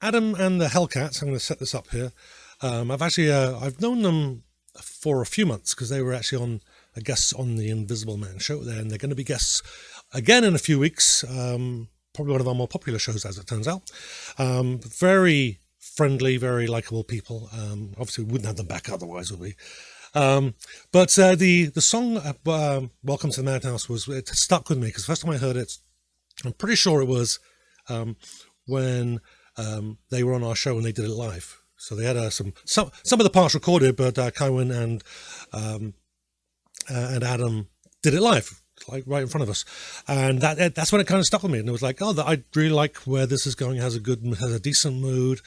Adam and the Hellcats. I'm going to set this up here. I've known them for a few months because they were actually on a guest on the Invisible Man show there, and they're going to be guests again in a few weeks. Probably one of our more popular shows, as it turns out. Very friendly, very likable people. Obviously, we wouldn't have them back otherwise, would we? But the song "Welcome to the Madhouse" it stuck with me because the first time I heard it, I'm pretty sure it was when they were on our show and they did it live. So they had some of the parts recorded, but Kywin and Adam did it live, like right in front of us, and that's when it kind of stuck with me. And it was like, oh, I really like where this is going. It has a decent mood,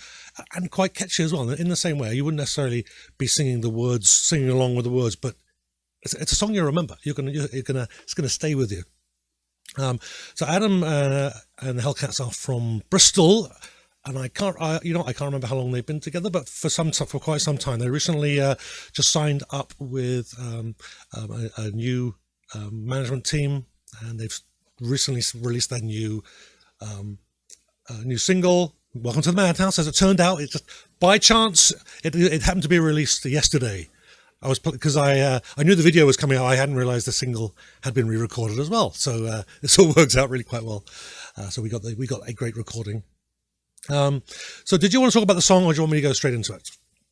and quite catchy as well. In the same way, you wouldn't necessarily be singing along with the words, but it's a song you remember. It's gonna stay with you. So Adam and the Hellcats are from Bristol. And I can't remember how long they've been together, but for quite some time. They recently just signed up with a new management team, and they've recently released their new single, "Welcome to the Madhouse." As it turned out, it just by chance it happened to be released yesterday. Because I knew the video was coming out. I hadn't realized the single had been re-recorded as well. So this all works out really quite well. So we got a great recording. So did you want to talk about the song, or do you want me to go straight into it,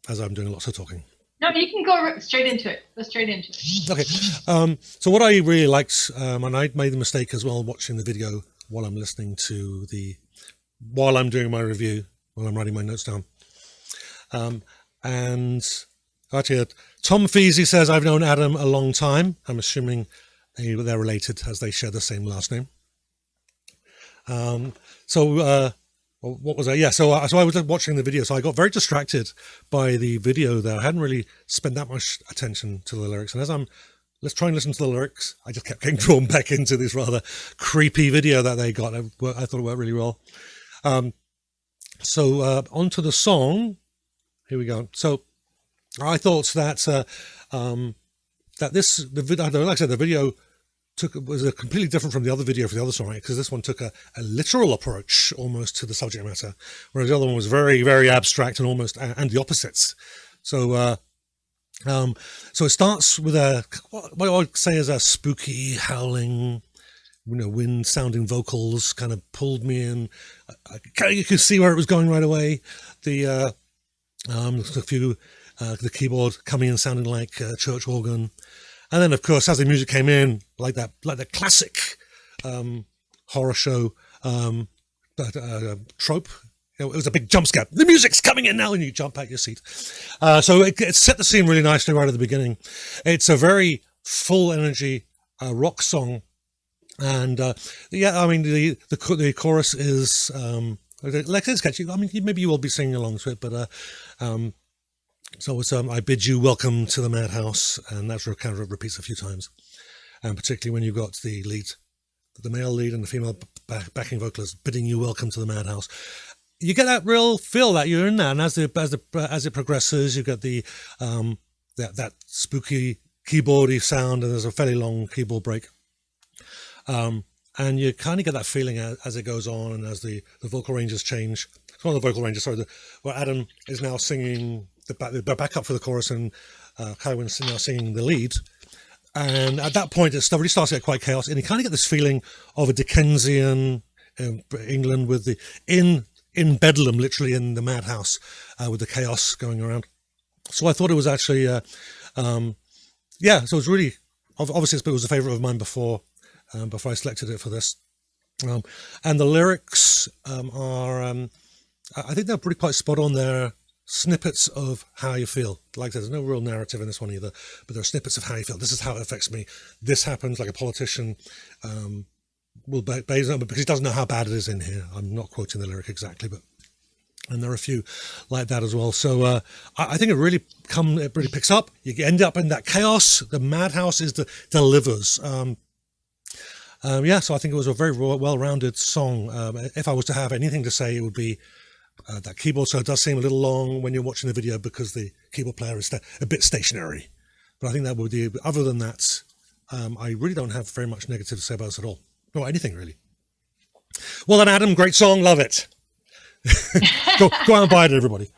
as I'm doing lots of talking? No, you can go straight into it. Go straight into it. Okay. So what I really liked, and I made the mistake as well watching the video while I'm while I'm doing my review, while I'm writing my notes down. And actually, Tom Feasy says, "I've known Adam a long time." I'm assuming they're related as they share the same last name. What was that? Yeah, so I was watching the video, so I got very distracted by the video there. I hadn't really spent that much attention to the lyrics, and let's try and listen to the lyrics, I just kept getting drawn back into this rather creepy video that they got. I thought it worked really well. Onto the song. Here we go. So I thought that like I said, the video was completely different from the other video for the other song, right? Because this one took a literal approach almost to the subject matter, whereas the other one was very, very abstract and almost and the opposites. So it starts with what I would say is a spooky howling, wind sounding vocals kind of pulled me in. You could see where it was going right away. The keyboard coming in sounding like a church organ. And then, of course, as the music came in, like the classic horror show trope, it was a big jump scare. The music's coming in now, and you jump out your seat. So it set the scene really nicely right at the beginning. It's a very full energy rock song, and the chorus is like it's catchy. I mean, maybe you will be singing along to it, but so it's I bid you welcome to the Madhouse, and that kind of repeats a few times, and particularly when you've got the male lead and the female backing vocalist bidding you welcome to the Madhouse, you get that real feel that you're in there. And as it progresses, you get the that spooky keyboardy sound, and there's a fairly long keyboard break, and you kind of get that feeling as it goes on, and as the vocal ranges change. It's one of the vocal ranges, sorry, where Adam is now singing the backup for the chorus, and Kywin's now singing the lead. And at that point, it really starts to get quite chaos, and you kind of get this feeling of a Dickensian England with in Bedlam, literally in the madhouse, with the chaos going around. So I thought it was actually, so it was really, obviously it was a favourite of mine before I selected it for this. And the lyrics are, I think they're pretty quite spot on there. Snippets of how you feel. Like there's no real narrative in this one either, but there are snippets of how you feel. This is how it affects me. This happens, like a politician will base on, because he doesn't know how bad it is in here. I'm not quoting the lyric exactly, and there are a few like that as well. So I think it really picks up. You end up in that chaos. The Madhouse delivers. So I think it was a very well-rounded song. If I was to have anything to say, it would be that keyboard solo does seem a little long when you're watching the video because the keyboard player is a bit stationary. But I think that would be, other than that, I really don't have very much negative to say about this at all. Or anything, really. Well then, Adam, great song, love it. Go out and buy it, everybody.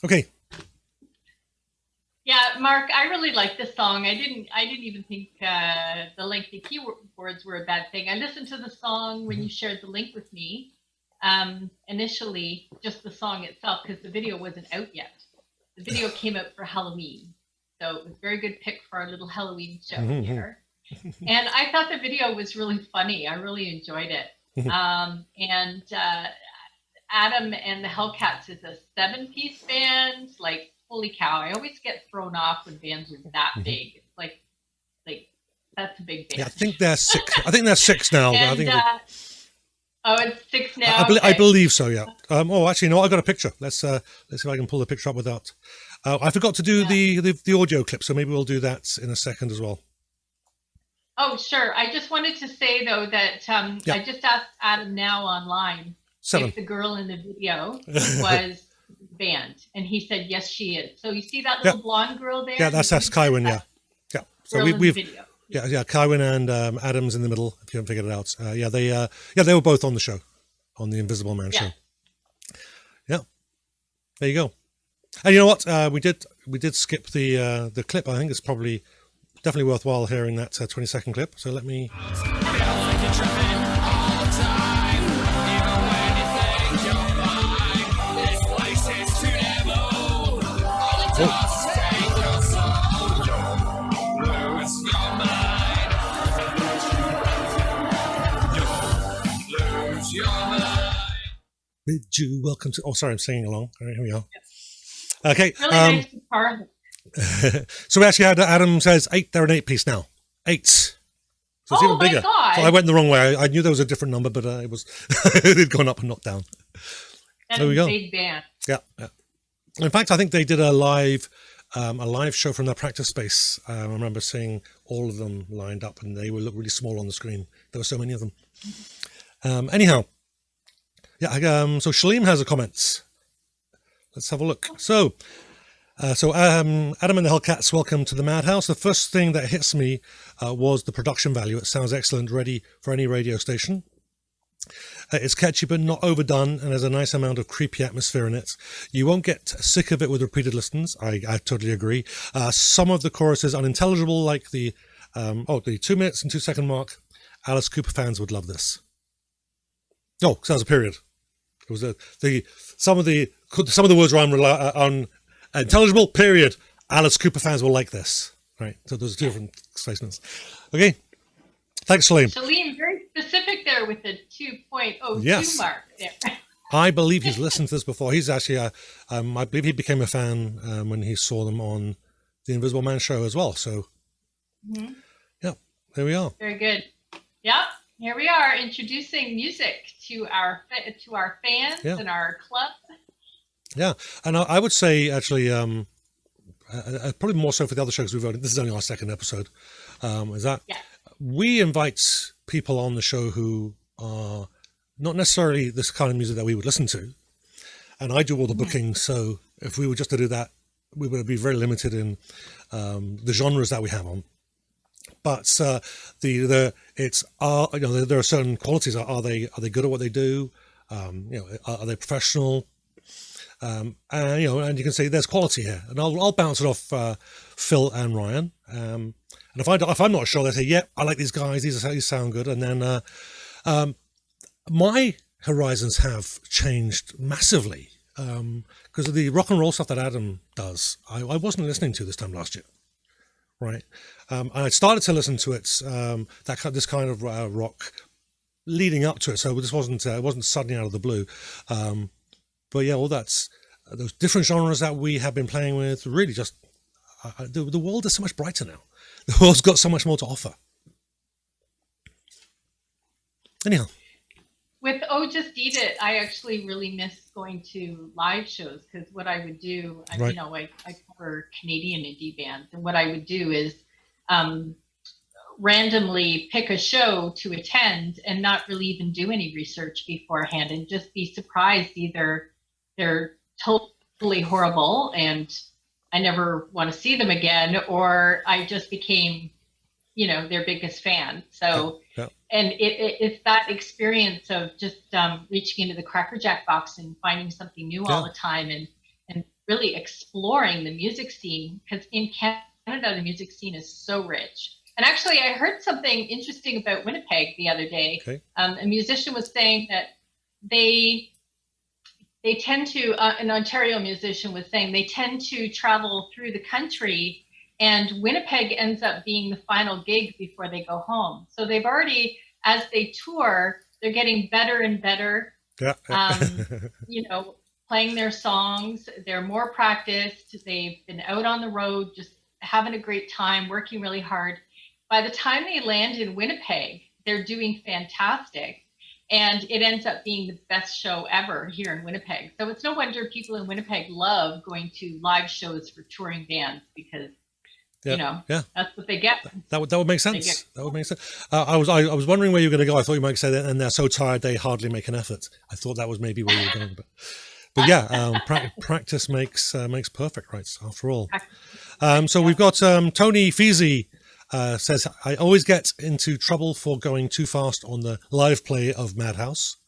Okay. Yeah, Mark, I really like this song. I didn't even think the lengthy keywords were a bad thing. I listened to the song when you shared the link with me. Initially, just the song itself, because the video wasn't out yet. The video came out for Halloween, so it was a very good pick for our little Halloween show here. And I thought the video was really funny. I really enjoyed it. Adam and the Hellcats is a 7-piece band. Like, holy cow! I always get thrown off when bands are that big. It's like that's a big band. Yeah, I think they're 6. I think they're 6 now. And, I think it's 6 now. I believe so. Yeah. Actually, no. I got a picture. Let's see if I can pull the picture up without. I forgot to do the audio clip, so maybe we'll do that in a second as well. Oh, sure. I just wanted to say though that I just asked Adam now online 7. if the girl in the video was band, and he said yes, she is. So you see that little blonde girl there? Yeah, that's Kywin. Yeah. So we've video. Kywin and Adam's in the middle. If you haven't figured it out, they were both on the show, on the Invisible Man show. Yeah, there you go. And you know what? We did skip the clip. I think it's definitely worthwhile hearing that 20-second clip. So let me. Bid you welcome to. Oh, sorry, I'm singing along. All right, here we are. Okay. Really nice guitar. So we actually had Adam says 8. They're an 8-piece now. 8. So it's even bigger. God. So I went the wrong way. I knew there was a different number, but it was it had gone up and not down. There we go. Big band. Yeah. In fact, I think they did a live show from their practice space. I remember seeing all of them lined up, and they would look really small on the screen. There were so many of them. Anyhow, so Shalim has a comment. Let's have a look. So Adam and the Hellcats, welcome to the Madhouse. The first thing that hits me was the production value. It sounds excellent, ready for any radio station. It's catchy but not overdone, and there's a nice amount of creepy atmosphere in it. You won't get sick of it with repeated listens. I totally agree. Some of the choruses unintelligible, like the 2 minutes and 2 second mark. Alice Cooper fans would love this. Oh, so that was a period. It was some of the words were unintelligible. Period. Alice Cooper fans will like this. Right. So those are 2 different statements. Okay. Thanks, Shalim. Shalim, very specific there with the 2.02 mark there. I believe he's listened to this before. He's actually, I believe he became a fan when he saw them on the Invisible Man show as well. So, yeah, there we are. Very good. Yeah, here we are introducing music to our fans and our club. Yeah, and I would say actually, probably more so for the other shows we've. This is only our 2nd episode. Is that? Yeah. We invite people on the show who are not necessarily this kind of music that we would listen to. And I do all the bookings. So if we were just to do that, we would be very limited in the genres that we have on. But there are certain qualities. Are they good at what they do? Are they professional? And you can say there's quality here. And I'll bounce it off Phil and Ryan. And if I'm not sure, they say, yeah, I like these guys. These sound good. And then my horizons have changed massively because of the rock and roll stuff that Adam does. I wasn't listening to this time last year, right? And I started to listen to it, this kind of rock leading up to it. So this wasn't suddenly out of the blue. But yeah, all those different genres that we have been playing with, really just the world is so much brighter now. The world's got so much more to offer. Anyhow. With Oh Just Eat It, I actually really miss going to live shows because what I would do, I cover Canadian indie bands, and what I would do is randomly pick a show to attend and not really even do any research beforehand and just be surprised. Either they're totally horrible and I never want to see them again, or I just became their biggest fan. So, Yeah. and it's that experience of just reaching into the Cracker Jack box and finding something new all the time, and really exploring the music scene, because in Canada the music scene is so rich. And actually, I heard something interesting about Winnipeg the other day. Okay. A musician was saying that they tend to, an Ontario musician was saying they tend to travel through the country, and Winnipeg ends up being the final gig before they go home. So they've already, as they tour, they're getting better and better, playing their songs. They're more practiced. They've been out on the road, just having a great time, working really hard. By the time they land in Winnipeg, they're doing fantastic. And it ends up being the best show ever here in Winnipeg. So it's no wonder people in Winnipeg love going to live shows for touring bands, because that's what they get. That would make sense. That would make sense. I was wondering where you were going to go. I thought you might say that, and they're so tired they hardly make an effort. I thought that was maybe where you were going, but yeah, practice makes perfect, right? After all. So we've got Tony Feezy. Says, I always get into trouble for going too fast on the live play of Madhouse.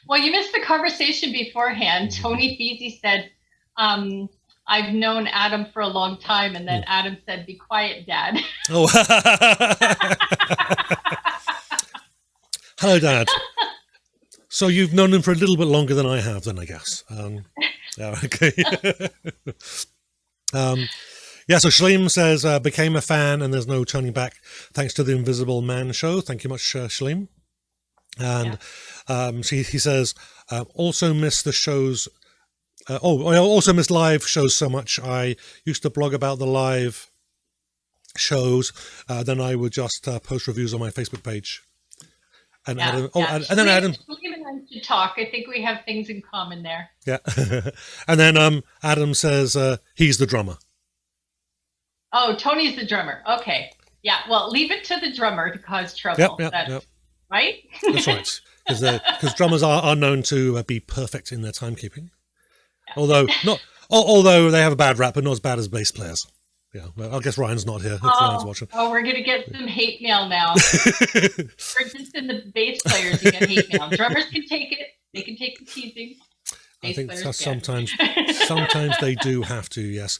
Well, you missed the conversation beforehand. Tony Feezy said, I've known Adam for a long time. And then Adam said, be quiet, Dad. Oh, hello, Dad. So you've known him for a little bit longer than I have, then, I guess. Yeah, okay. Yeah, so Shaleem says, became a fan and there's no turning back thanks to the Invisible Man show. Thank you much, Shaleem. And he says, also miss the shows. I also miss live shows so much. I used to blog about the live shows. Then I would just post reviews on my Facebook page. And Adam, and then Adam. Shaleem and I should talk. I think we have things in common there. Yeah. And then Adam says, he's the drummer. Oh, Tony's the drummer. Okay. Yeah. Well, leave it to the drummer to cause trouble. Yep. Right? That's right. Because drummers are known to be perfect in their timekeeping. Yeah. Although they have a bad rap, but not as bad as bass players. Yeah. Well, I guess Ryan's not here. Ryan's watching. Oh, we're going to get some hate mail now. For just in the bass players, you get hate mail. Drummers can take it. They can take the teasing. I think sometimes they do have to, yes.